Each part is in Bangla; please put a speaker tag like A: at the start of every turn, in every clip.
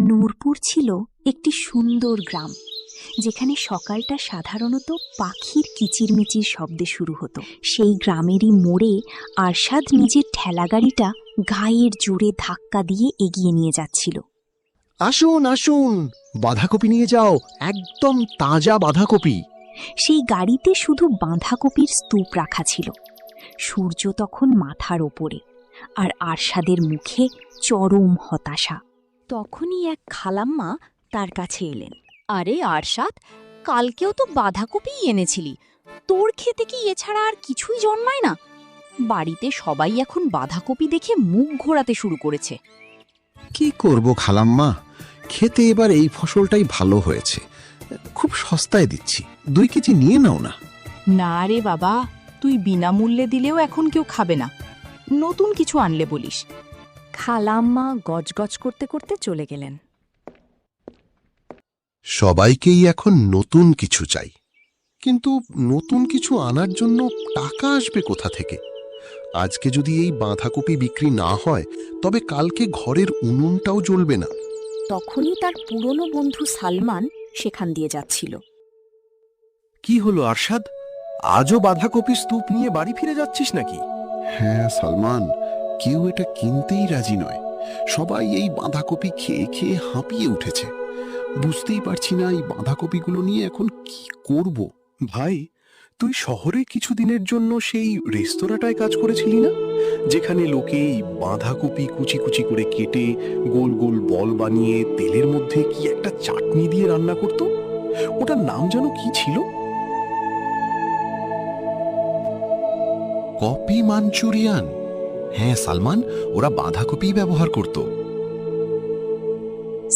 A: নূরপুর ছিল একটি সুন্দর গ্রাম, যেখানে সকালটা সাধারণত পাখির কিচিরমিচির শব্দে শুরু হতো। সেই গ্রামেরই মোড়ে আরশাদ নিজের ঠেলাগাড়িটা গায়ের জোরে ধাক্কা দিয়ে এগিয়ে নিয়ে যাচ্ছিল।
B: আসুন আসুন, বাঁধাকপি নিয়ে যাও, একদম তাজা বাঁধাকপি।
A: সেই গাড়িতে শুধু বাঁধাকপির স্তূপ রাখা ছিল। সূর্য তখন মাথার ওপরে, আর আরশাদের মুখে চরম হতাশা। তখনই এক খালাম্মা তার কাছে এলেন।
C: আরে আরশাদ, কালকেও তো বাঁধাকপিই এনেছিলি, তোর খেতে কি এছাড়া আর কিছুই জন্মায় না? বাড়িতে সবাই এখন বাঁধাকপি দেখে মুখ ঘোরাতে শুরু করেছে।
B: কি করব খালাম্মা, খেতে এবার এই ফসলটাই ভালো হয়েছে, খুব সস্তায় দিচ্ছি, 2 কেজি নিয়ে নাও না।
C: না রে বাবা, তুই বিনামূল্যে দিলেও এখন কেউ খাবে না, নতুন কিছু আনলে বলিস।
A: খালাম্মা গজগজ করতে করতে চলে গেলেন।
B: সবাইকেই এখন নতুন কিছু চাই, কিন্তু নতুন কিছু আনার জন্য টাকা আসবে কোথা থেকে? আজকে যদি এই বাঁধাকপি বিক্রি না হয়, তবে কালকে ঘরের উনুনটাও জ্বলবে না।
A: তখনই তার পুরনো বন্ধু সালমান সেখান দিয়ে যাচ্ছিল।
D: কি হলো আরশাদ, আজও বাঁধাকপির স্তূপ নিয়ে বাড়ি ফিরে যাচ্ছিস নাকি?
E: হ্যাঁ সালমান, কেউ এটা কিনতেই রাজি নয়। সবাই এই বাঁধাকপি খেয়ে খেয়ে হাঁপিয়ে উঠেছে। বুঝতেই পারছি না এই বাঁধাকপিগুলো নিয়ে এখন কি করব।
D: ভাই, তুই শহরে কিছুদিনের জন্য সেই রেস্তোরাঁটায় কাজ করেছিলি না, যেখানে লোকে এই বাঁধাকপি কুচি কুচি করে কেটে গোল গোল বল বানিয়ে তেলের মধ্যে কি একটা চাটনি দিয়ে রান্না করত? ওটার নাম যেন কি ছিল?
E: Copy Manchurian. হ্যাঁ সালমান, ওরা বাঁধাকপি ব্যবহার করত।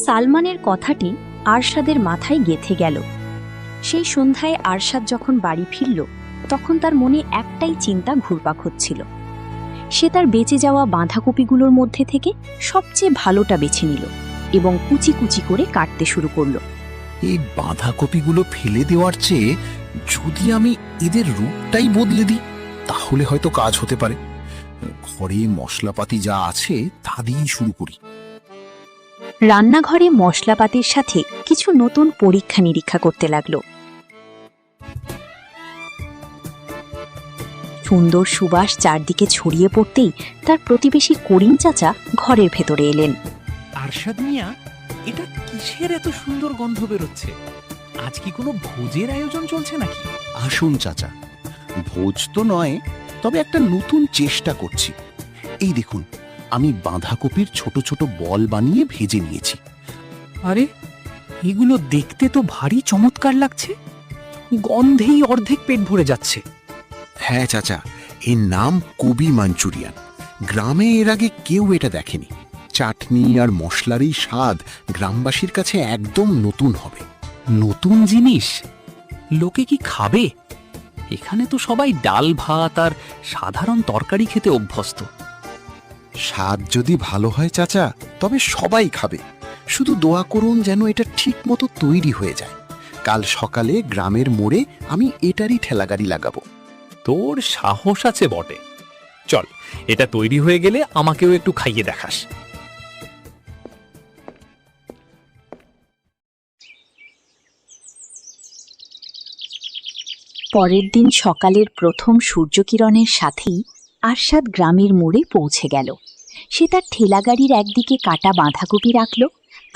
A: সালমানের কথাটি আরশাদের মাথায় গেঁথে গেল। সেই সন্ধ্যায় আরশাদ যখন বাড়ি ফিরল, তখন তার মনে একটাই চিন্তা ঘুরপাক হচ্ছিল। সে তার বেঁচে যাওয়া বাঁধাকপিগুলোর মধ্যে থেকে সবচেয়ে ভালোটা বেছে নিল এবং কুচি কুচি করে কাটতে শুরু করল।
E: এই বাঁধাকপিগুলো ফেলে দেওয়ার চেয়ে যদি আমি এদের রূপটাই বদলে দিই, তাহলে হয়তো কাজ হতে পারে। ঘরে মশলাপাতি যা আছে তা দিয়েই শুরু করি।
A: রান্নাঘরে মশলাপাতির সাথে কিছু নতুন পরীক্ষা নিরীক্ষা করতে লাগলো। সুন্দর সুবাস চারদিকে ছড়িয়ে পড়তেই তার প্রতিবেশী করিম চাচা ঘরের ভেতরে এলেন।
F: আরশাদ মিয়া, এটা কিসের এত সুন্দর গন্ধ বেরোচ্ছে? আজ কি কোনো ভোজের আয়োজন চলছে নাকি?
E: আসুন চাচা, ভোজ তো নয়, তবে একটা নতুন চেষ্টা করছি। এই দেখুন, আমি বাঁধাকপির ছোট ছোট বল বানিয়ে ভেজে নিয়েছি।
F: আরে, এগুলো দেখতে তো ভারী চমৎকার লাগছে, গন্ধেই অর্ধেক পেট ভরে যাচ্ছে।
E: হ্যাঁ চাচা, এর নাম কবি মাঞ্চুরিয়ান। গ্রামে এর আগে কেউ এটা দেখেনি। চাটনি আর মশলার এই স্বাদ গ্রামবাসীর কাছে একদম নতুন হবে।
F: নতুন জিনিস লোকে কি খাবে? এখানে তো সবাই ডাল ভাত আর সাধারণ তরকারি খেতে অভ্যস্ত।
E: স্বাদ যদি ভালো হয় চাচা, তবে সবাই খাবে। শুধু দোয়া করুন যেন এটা ঠিক মতো তৈরি হয়ে যায়। কাল সকালে গ্রামের মোড়ে আমি এটারই ঠেলাগাড়ি লাগাবো।
F: তোর সাহস আছে বটে। চল, এটা তৈরি হয়ে গেলে আমাকেও একটু খাইয়ে দেখাস।
A: পরের দিন সকালের প্রথম সূর্যকিরণের সাথেই আরশাদ গ্রামের মোড়ে পৌঁছে গেল। সে তার ঠেলাগাড়ির একদিকে কাটা বাঁধাকপি রাখল,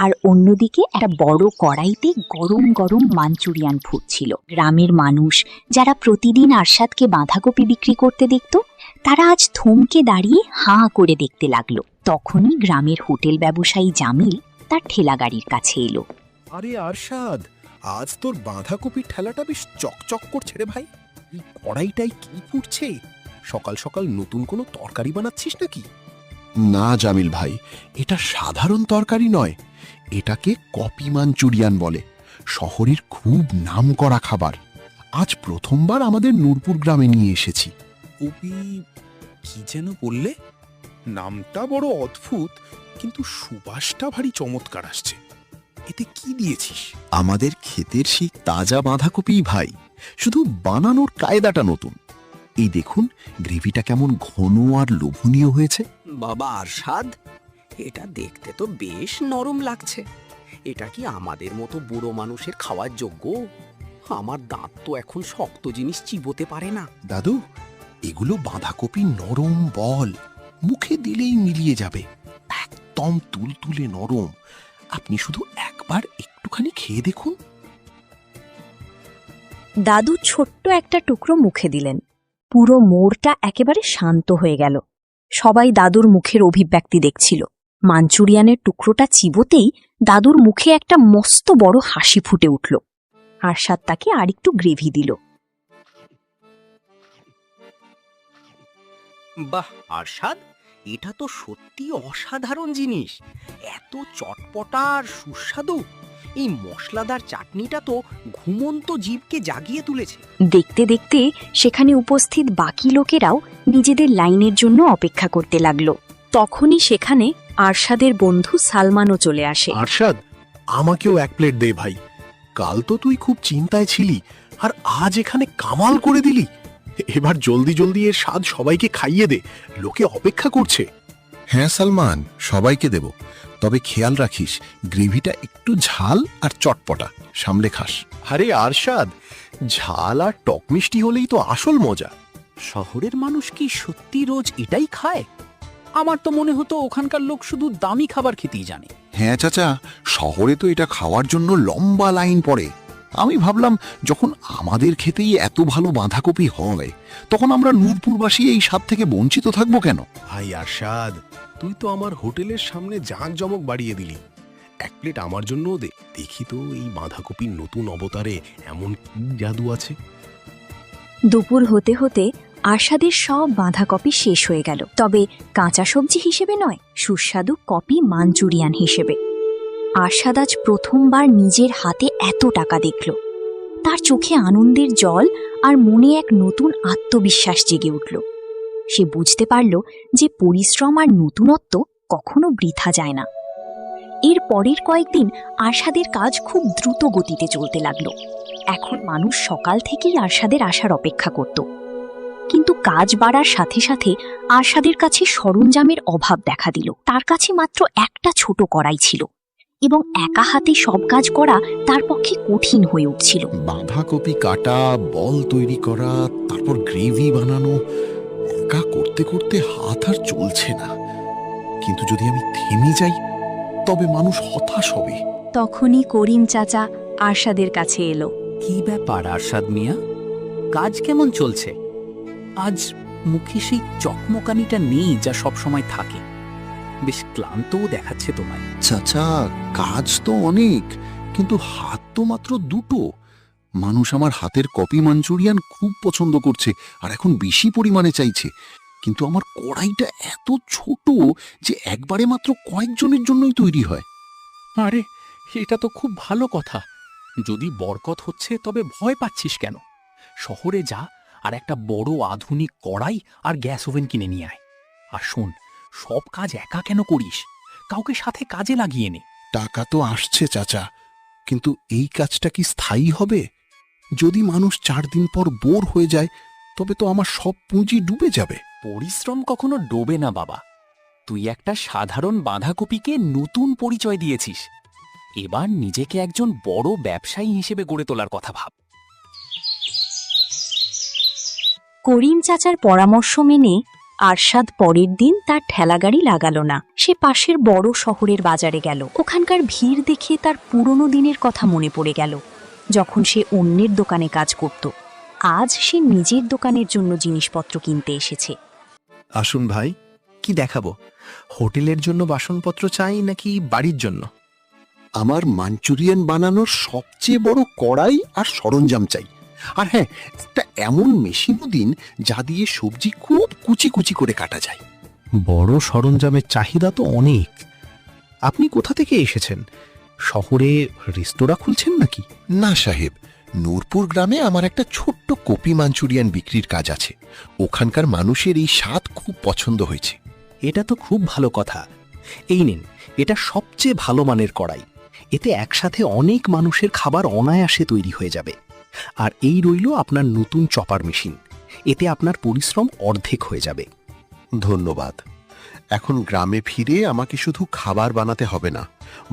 A: আর অন্যদিকে একটা বড় কড়াইতে গরম গরম মাঞ্চুরিয়ান ফুটছিল। গ্রামের মানুষ যারা প্রতিদিন আরশাদকে বাঁধাকপি বিক্রি করতে দেখত, তারা আজ থমকে দাঁড়িয়ে হাঁ করে দেখতে লাগলো। তখনই গ্রামের হোটেল ব্যবসায়ী জামিল তার ঠেলাগাড়ির কাছে এলো।
D: আরে আরশাদ, আজ তোর বাঁধাকপির ঠেলাটা বেশ চকচক করছে রে ভাই। এই কড়াইটাই কি ফুটছে? সকাল সকাল নতুন কোনো তরকারি বানাচ্ছিস নাকি?
E: না জামিল ভাই, এটা সাধারণ তরকারি নয়, এটাকে কপি মাঞ্চুরিয়ান বলে। শহরের খুব নামকরা খাবার। আজ প্রথমবার আমাদের নূরপুর গ্রামে নিয়ে এসেছি।
D: কপি কি যেন বললে? নামটা বড় অদ্ভুত, কিন্তু সুবাসটা ভারী চমৎকার আসছে। এতে কি দিয়েছিস?
E: আমাদের ক্ষেতের সেই তাজা বাঁধাকপি ভাই, শুধু বানানোর কায়দাটা নতুন। এই দেখুন, গ্রেভিটা কেমন ঘন আর লোভনীয় হয়েছে।
G: বাবা আরশাদ, এটা দেখতে তো বেশ নরম লাগছে। এটা কি আমাদের মতো বুড়ো মানুষের খাওয়ার যোগ্য? আমার দাঁত তো এখন শক্ত জিনিস চিবোতে পারে না।
E: দাদু, এগুলো বাঁধাকপি নরম বল, মুখে দিলেই মিলিয়ে যাবে, একদম তুলতুলে নরম। আপনি শুধু একবার একটুখানি খেয়ে দেখুন।
A: দাদু ছোট্ট একটা টুকরো মুখে দিলেন। পুরো মোড়টা একেবারে শান্ত হয়ে গেল। সবাই দাদুর মুখের অভিব্যক্তি দেখছিল। মাঞ্চুরিয়ানের টুকরোটা চিবোতেই দাদুর মুখে একটা মস্ত বড় হাসি ফুটে উঠল। আরশাদ তাকে আরেকটু গ্রেভি দিল।
G: বাহ আরশাদ, এটা তো সত্যি অসাধারণ জিনিস। এত চটপটা আর সুস্বাদু। এই মশলাদার চাটনিটা তো ঘুমন্ত জীবকে জাগিয়ে তুলেছে।
A: দেখতে দেখতে সেখানে উপস্থিত বাকি লোকেরাও নিজেদের লাইনের জন্য অপেক্ষা করতে লাগলো। তখনই সেখানে আরশাদের বন্ধু সালমানও চলে আসে।
D: আরশাদ, আমাকেও এক প্লেট দে ভাই। কাল তো তুই খুব চিন্তায় ছিলি, আর আজ এখানে কামাল করে দিলি। এবার জলদি জলদি এর স্বাদ সবাইকে খাইয়ে দে, লোকে অপেক্ষা করছে।
E: হ্যাঁ সালমান, সবাইকে দেব, তবে খেয়াল রাখিস গ্রেভিটা একটু ঝাল আর চটপটা, সামলে খাস।
D: আরে আরশাদ, ঝাল আর টক মিষ্টি হলেই তো আসল মজা।
F: শহরের মানুষ কি সত্যি রোজ এটাই খায়? আমার তো মনে হতো ওখানকার লোক শুধু দামি খাবার খেতেই জানে।
E: হ্যাঁ চাচা, শহরে তো এটা খাওয়ার জন্য লম্বা লাইন পড়ে। আমি ভাবলাম যখন আমাদের খেতেই এত ভালো বাঁধাকপি হয়, তখন আমরা নূরপুরবাসী এই স্বাদ থেকে বঞ্চিত থাকবো কেন?
D: ভাই আরশাদ, তুই তো আমার হোটেলের সামনে জাঁকজমক বাড়িয়ে দিলি। এক প্লেট আমার জন্যও দে, দেখি তো এই বাঁধাকপির নতুন অবতারে এমন কি জাদু আছে।
A: দুপুর হতে হতে আরশাদের সব বাঁধাকপি শেষ হয়ে গেল, তবে কাঁচা সবজি হিসেবে নয়, সুস্বাদু কপি মাঞ্চুরিয়ান হিসেবে। আরশাদ আজ প্রথমবার নিজের হাতে এত টাকা দেখল। তার চোখে আনন্দের জল আর মনে এক নতুন আত্মবিশ্বাস জেগে উঠল। সে বুঝতে পারল যে পরিশ্রম আর নতুনত্ব কখনো বৃথা যায় না। এর পরের কয়েকদিন আরশাদের কাজ খুব দ্রুত গতিতে চলতে লাগলো। এখন মানুষ সকাল থেকেই আরশাদের আসার অপেক্ষা করত। কিন্তু কাজ বাড়ার সাথে সাথে আরশাদের কাছে সরঞ্জামের অভাব দেখা দিল। তার কাছে মাত্র একটা ছোট কড়াই ছিল এবং একা হাতে সব কাজ করা তার পক্ষে কঠিন হয়ে উঠছিল।
E: বাঁধাকপি কাটা, বল তৈরি করা, তারপর গ্রেভি বানানো, একা করতে করতে হাত আর চলছে না। কিন্তু যদি আমি থেমে যাই, তবে মানুষ হতাশ হবে।
A: তখনই করিম চাচা আরশাদের কাছে এলো।
F: কি ব্যাপার আরশাদ মিয়া, কাজ কেমন চলছে? আজ মুখে সেই চকমকানিটা নেই যা সব সময় থাকে। বেশ ক্লান্তও দেখাচ্ছে তোমায়।
E: চাচা, কাজ তো অনেক, কিন্তু হাত তো মাত্র দুটো। মানুষ আমার হাতের কপি মাঞ্চুরিয়ান খুব পছন্দ করছে আর এখন বেশি পরিমাণে চাইছে। কিন্তু আমার কড়াইটা এত ছোট যে একবারে মাত্র কয়েকজনের জন্যই তৈরি হয়।
F: আরে, এটা তো খুব ভালো কথা। যদি বরকত হচ্ছে তবে ভয় পাচ্ছিস কেন? শহরে যা আর একটা বড় আধুনিক কড়াই আর গ্যাস ওভেন কিনে নিয়ে আয়। আর শোন, সব কাজ একা কেন করিস? কাউকে সাথে কাজে লাগিয়ে নে।
E: টাকা তো আসছে চাচা, কিন্তু এই কাজটা কি স্থায়ী হবে? যদি মানুষ 4 দিন পর বোর হয়ে যায়, তবে তো আমার সব পুঁজি ডুবে যাবে।
F: পরিশ্রম কখনো ডোবে না বাবা। তুই একটা সাধারণ বাঁধাকপিকে নতুন পরিচয় দিয়েছিস। এবার নিজেকে একজন বড় ব্যবসায়ী হিসেবে গড়ে তোলার কথা ভাব।
A: করিম চাচার পরামর্শ মেনে আরশাদ পরের দিন তার ঠেলাগাড়ি লাগালো না। সে পাশের বড় শহরের বাজারে গেল। ওখানকার ভিড় দেখে তার পুরনো দিনের কথা মনে পড়ে গেল, যখন সে অন্যের দোকানে কাজ করত। আজ সে নিজের দোকানের জন্য জিনিসপত্র কিনতে এসেছে।
H: আসুন ভাই, কি দেখাবো? হোটেলের জন্য বাসনপত্র চাই নাকি বাড়ির জন্য?
E: আমার মাঞ্চুরিয়ান বানানোর সবচেয়ে বড় কড়াই আর সরঞ্জাম চাই। আর হ্যাঁ, একটা এমন মেশিনও দিন যা দিয়ে সবজি খুব কুচি কুচি করে কাটা যায়।
H: বড় সরঞ্জামের চাহিদা তো অনেক। আপনি কোথা থেকে এসেছেন? শহরে রেস্তোরাঁ খুলছেন নাকি?
E: না সাহেব, নূরপুর গ্রামে আমার একটা ছোট্ট কপি মাঞ্চুরিয়ান বিক্রির কাজ আছে। ওখানকার মানুষের এই স্বাদ খুব পছন্দ হয়েছে।
H: এটা তো খুব ভালো কথা। এই নিন, এটা সবচেয়ে ভালো মানের কড়াই। এতে একসাথে অনেক মানুষের খাবার অনায়াসে তৈরি হয়ে যাবে। আর এই রইল আপনার নতুন চপার মেশিন। এতে আপনার পরিশ্রম অর্ধেক হয়ে যাবে।
E: ধন্যবাদ।
B: এখন গ্রামে ফিরে আমাকে শুধু খাবার বানাতে হবে না,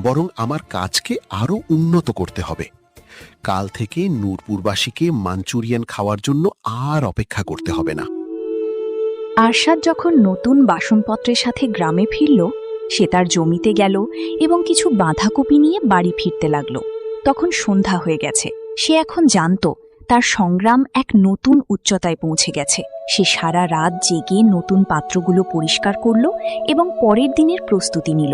B: বরং আমার কাজকে আরো উন্নত করতে হবে। কাল থেকে নূরপুরবাসীকে মাঞ্চুরিয়ান খাওয়ার জন্য আর অপেক্ষা করতে হবে না।
A: আরশাদ যখন নতুন বাসনপত্রের সাথে গ্রামে ফিরল, সে তার জমিতে গেল এবং কিছু বাঁধাকপি নিয়ে বাড়ি ফিরতে লাগল। তখন সন্ধ্যা হয়ে গেছে। সে এখন জানত তার সংগ্রাম এক নতুন উচ্চতায় পৌঁছে গেছে। সে সারা রাত জেগে নতুন পাত্রগুলো পরিষ্কার করল এবং পরের দিনের প্রস্তুতি নিল।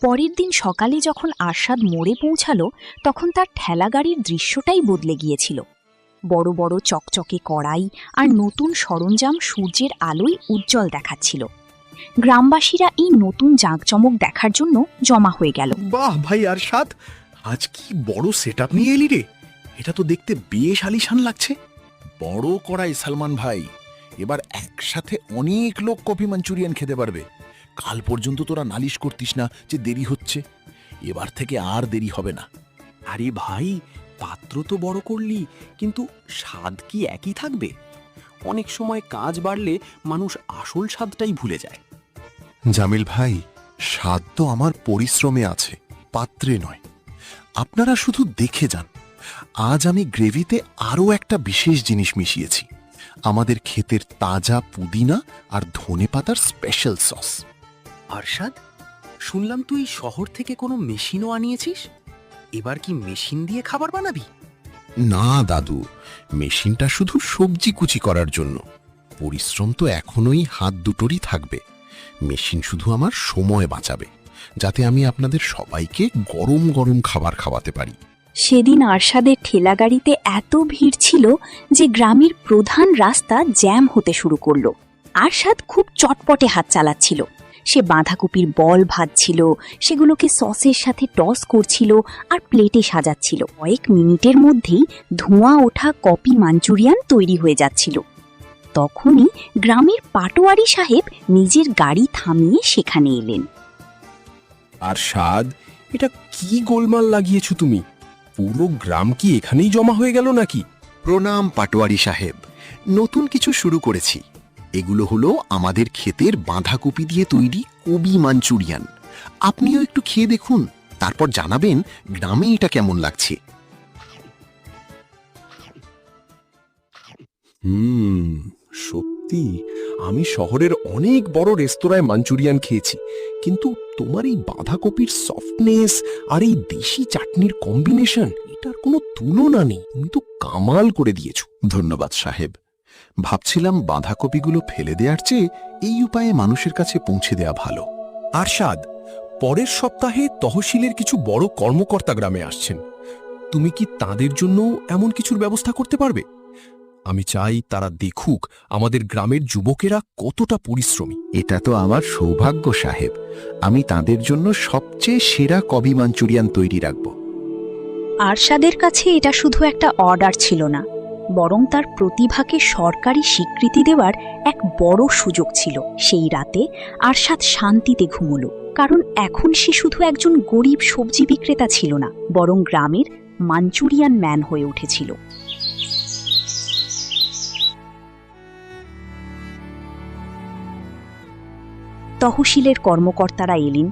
A: পরের দিন সকালে যখন আরশাদ মোড়ে পৌঁছালো, তখন তার ঠেলাগাড়ির দৃশ্যটাই বদলে গিয়েছিল। বড় বড় চকচকে কড়াই আর নতুন সরঞ্জাম সূর্যের আলোয় উজ্জ্বল দেখাচ্ছিল। গ্রামবাসীরা এই নতুন জাঁকজমক দেখার জন্য জমা হয়ে গেল।
D: বাহ ভাই আরশাদ, আজ কি বড় সেটআপ নিয়ে এলি রে! এটা তো দেখতে বেশ আলিশান লাগছে।
E: বড় কড়াই সালমান ভাই, এবার একসাথে অনেক লোক কফি মাঞ্চুরিয়ান খেতে পারবে। কাল পর্যন্ত তোরা নালিশ করতিস না যে দেরি হচ্ছে, এবার থেকে আর দেরি হবে না।
F: আরে ভাই, পাত্র তো বড় করলি, কিন্তু স্বাদ কি একই থাকবে? অনেক সময় কাজ বাড়লে মানুষ আসল স্বাদটাই ভুলে যায়।
B: জামিল ভাই, স্বাদ তো আমার পরিশ্রমে আছে, পাত্রে নয়। আপনারা শুধু দেখে যান। আজ আমি গ্রেভিতে আরও একটা বিশেষ জিনিস মিশিয়েছি, আমাদের ক্ষেতের তাজা পুদিনা আর ধনেপাতার স্পেশাল সস।
G: আরশাদ, শুনলাম তুই শহর থেকে কোনো মেশিনও আনিয়েছিস। এবার কি মেশিন দিয়ে খাবার বানাবি?
B: না দাদু, মেশিনটা শুধু সবজি কুচি করার জন্য। পরিশ্রম তো এখনোই হাত দুটোরই থাকবে। মেশিন শুধু আমার সময় বাঁচাবে, যাতে আমি আপনাদের সবাইকে গরম গরম খাবার খাওয়াতে পারি।
A: সেদিন আরশাদের ঠেলাগাড়িতে এত ভিড় ছিল যে গ্রামের প্রধান রাস্তা জ্যাম হতে শুরু করলো। আরশাদ খুব চটপটে হাত চালাচ্ছিল। সে বাঁধাকপির বল ভাজছিল, সেগুলোকে সসের সাথে টস করছিল আর প্লেটে সাজাচ্ছিল। কয়েক মিনিটের মধ্যেই ধোঁয়া ওঠা কপি মাঞ্চুরিয়ান তৈরি হয়ে যাচ্ছিল। তখনই গ্রামের পাটোয়ারি সাহেব নিজের গাড়ি থামিয়ে সেখানে এলেন।
D: আরশাদ, এটা কি গোলমাল লাগিয়েছো তুমি? পুরো গ্রাম কি এখানেই জমা হয়ে গেল নাকি?
E: প্রণাম পাটোয়ারি সাহেব, নতুন কিছু শুরু করেছি। এগুলো হলো আমাদের ক্ষেতের বাঁধাকপি দিয়ে তৈরি কবি মাঞ্চুরিয়ান। আপনিও একটু খেয়ে দেখুন, তারপর জানাবেন গ্রামে এটা কেমন লাগছে।
D: সত্যি, আমি শহরের অনেক বড় রেস্তোরাঁয় মাঞ্চুরিয়ান খেয়েছি, কিন্তু তোমার এই বাঁধাকপির সফটনেস আর এই দেশি চাটনির কম্বিনেশন, এটার কোনো তুলনা নেই। তুমি তো কামাল করে দিয়েছো।
E: ধন্যবাদ সাহেব। ভাবছিলাম বাঁধাকপিগুলো ফেলে দেওয়ার চেয়ে এই উপায়ে মানুষের কাছে পৌঁছে দেওয়া ভালো।
D: আরশাদ, পরের সপ্তাহে তহসিলের কিছু বড় কর্মকর্তা গ্রামে আসছেন। তুমি কি তাদের জন্য এমন কিছুর ব্যবস্থা করতে পারবে? আমি চাই তারা দেখুক আমাদের গ্রামের যুবকেরা কতটা পরিশ্রমী।
E: এটা তো আমার সৌভাগ্য সাহেব। আমি তাদের জন্য সবচেয়ে সেরা কবি মাঞ্চুরিয়ান তৈরি রাখব।
A: আরশাদের কাছে এটা শুধু একটা অর্ডার ছিল না, বরং তার প্রতিভাকে সরকারি স্বীকৃতি দেওয়ার এক বড় সুযোগ ছিল। সেই রাতে আরশাদ শান্তিতে ঘুমোলো, কারণ এখন সে শুধু একজন গরিব সবজি বিক্রেতা ছিল না, বরং গ্রামের মাঞ্চুরিয়ান ম্যান হয়ে উঠেছিল। তহসিলের কর্মকর্তারা এলেন।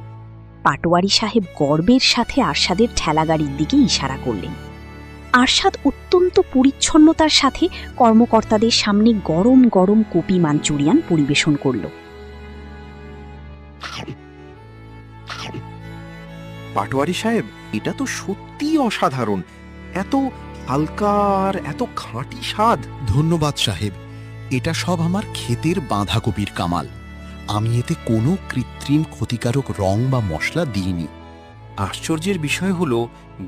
A: পাটোয়ারি সাহেব গর্বের সাথে আরশাদের ঠেলাগাড়ির দিকে ইশারা করলেন। আরশাদ অত্যন্ত পরিচ্ছন্নতার সাথে কর্মকর্তাদের সামনে গরম গরম কপি মাঞ্চুরিয়ান পরিবেশন করল।
D: পাটোয়ারি সাহেব, এটা তো সত্যিই অসাধারণ। এত হালকা আর এত খাঁটি স্বাদ।
E: ধন্যবাদ সাহেব। এটা সব আমার ক্ষেতের বাঁধাকপির কামাল। আমি এতে কোনো কৃত্রিম ক্ষতিকারক রং বা মশলা দিইনি।
G: আশ্চর্যের বিষয় হলো,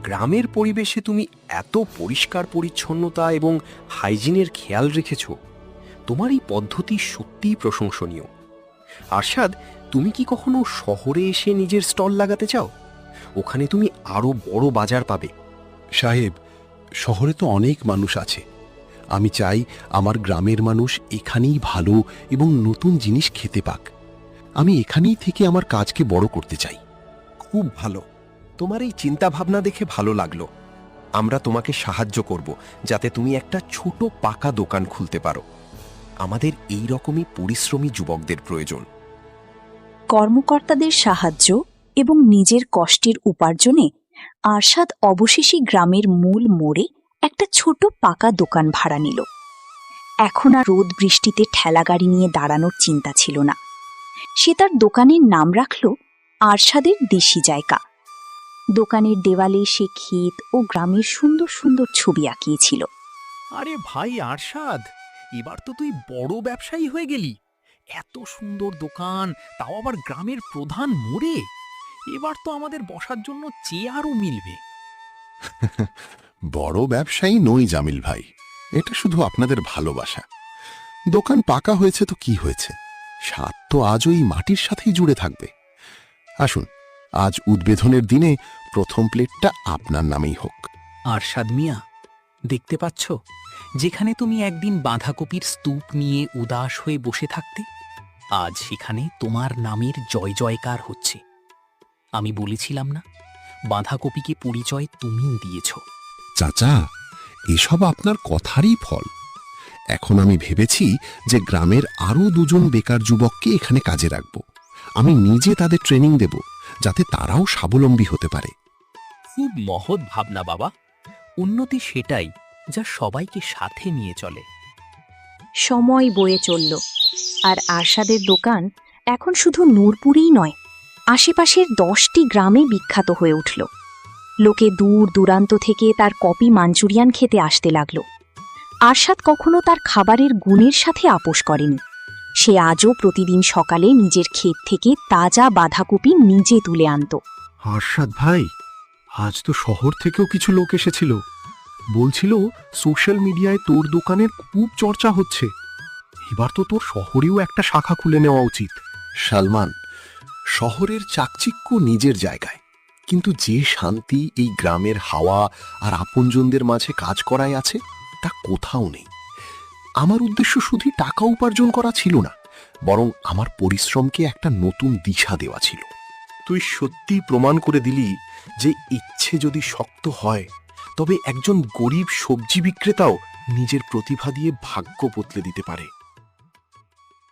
G: গ্রামের পরিবেশে তুমি এত পরিষ্কার পরিচ্ছন্নতা এবং হাইজিনের খেয়াল রেখেছ। তোমার এই পদ্ধতি সত্যিই প্রশংসনীয়। আরশাদ, তুমি কি কখনো শহরে এসে নিজের স্টল লাগাতে চাও? ওখানে তুমি আরো বড় বাজার পাবে।
B: সাহেব, শহরে তো অনেক মানুষ আছে। আমি চাই আমার গ্রামের মানুষ এখানেই ভালো এবং নতুন জিনিস খেতে পাক। আমি এখানেই থেকে আমার কাজকে বড় করতে চাই।
D: খুব ভালো। তোমার এই চিন্তা ভাবনা দেখে ভালো লাগলো। আমরা তোমাকে সাহায্য করব, যাতে তুমি একটা ছোট পাকা দোকান খুলতে পারো। আমাদের এই রকমই পরিশ্রমী যুবকদের প্রয়োজন।
A: কর্মকর্তাদের সাহায্য এবং নিজের কষ্টের উপার্জনে আরশাদ অবশেষে গ্রামের মূল মোড়ে একটা ছোট পাকা দোকান ভাড়া নিল। এখন আর রোদ বৃষ্টিতে ঠেলাগাড়ি নিয়ে দাঁড়ানোর চিন্তা ছিল না। সে তার দোকানের নাম রাখল আরশাদের দেশি জায়গা। দোকানের দেওয়ালে সে ক্ষেত ও গ্রামের সুন্দর সুন্দর ছবি আঁকিয়েছিল।
F: আরে ভাই আরশাদ, এবার তো তুই বড় ব্যবসায়ী হয়ে গেলি। এত সুন্দর দোকান, তাও আবার গ্রামের প্রধান মোড়ে। এবার তো আমাদের বসার জন্য চেয়ারও মিলবে।
E: বড় ব্যবসায়ী নই জামিল ভাই, এটা শুধু আপনাদের ভালোবাসা। দোকান পাকা হয়েছে তো কি হয়েছে, স্বাদ তো আজও এই মাটির সাথেই জুড়ে থাকবে। আসুন, আজ উদ্বোধনের দিনে প্রথম প্লেটটা আপনার নামেই হোক।
F: আরশাদ মিয়া, দেখতে পাচ্ছ, যেখানে তুমি একদিন বাঁধাকপির স্তূপ নিয়ে উদাস হয়ে বসে থাকতে, আজ সেখানে তোমার নামের জয় জয়কার হচ্ছে। আমি বলেছিলাম না, বাঁধাকপিকে পরিচয় তুমিই দিয়েছ।
E: চাচা, এসব আপনার কথারই ফল। এখন আমি ভেবেছি যে গ্রামের আরও 2জন বেকার যুবককে এখানে কাজে রাখব। আমি নিজে তাদের ট্রেনিং দেব, যাতে তারাও স্বাবলম্বী হতে পারে।
F: খুব মহৎ ভাবনা বাবা। উন্নতি সেটাই যা সবাইকে সাথে নিয়ে চলে।
A: সময় বয়ে চলল, আর আরশাদের দোকান এখন শুধু নূরপুরেই নয়, আশেপাশের 10টি গ্রামে বিখ্যাত হয়ে উঠল। লোকে দূর দূরান্ত থেকে তার কপি মাঞ্চুরিয়ান খেতে আসতে লাগল। আরশাদ কখনো তার খাবারের গুণের সাথে আপোষ করেনি। সে আজও প্রতিদিন সকালে নিজের ক্ষেত থেকে তাজা বাঁধাকপি নিজে তুলে আনত।
D: আরশাদ ভাই, আজ তো শহর থেকেও কিছু লোক এসেছিল। বলছিল সোশ্যাল মিডিয়ায় তোর দোকানের খুব চর্চা হচ্ছে। এবার তো তোর শহরেও একটা শাখা খুলে নেওয়া উচিত।
E: সালমান, শহরের চাকচিক্য নিজের জায়গায়, কিন্তু যে শান্তি এই গ্রামের হাওয়া আর আপনজনদের মাঝে কাজ করায় আছে, তা কোথাও নেই। আমার উদ্দেশ্য শুধু টাকা উপার্জন করা ছিল না, বরং আমার পরিশ্রমকে একটা নতুন দিশা দেওয়া ছিল।
D: তুই সত্যি প্রমাণ করে দিলি যে ইচ্ছে যদি শক্ত হয়, তবে একজন গরিব সবজি বিক্রেতাও নিজের প্রতিভা দিয়ে ভাগ্য বদলে দিতে পারে।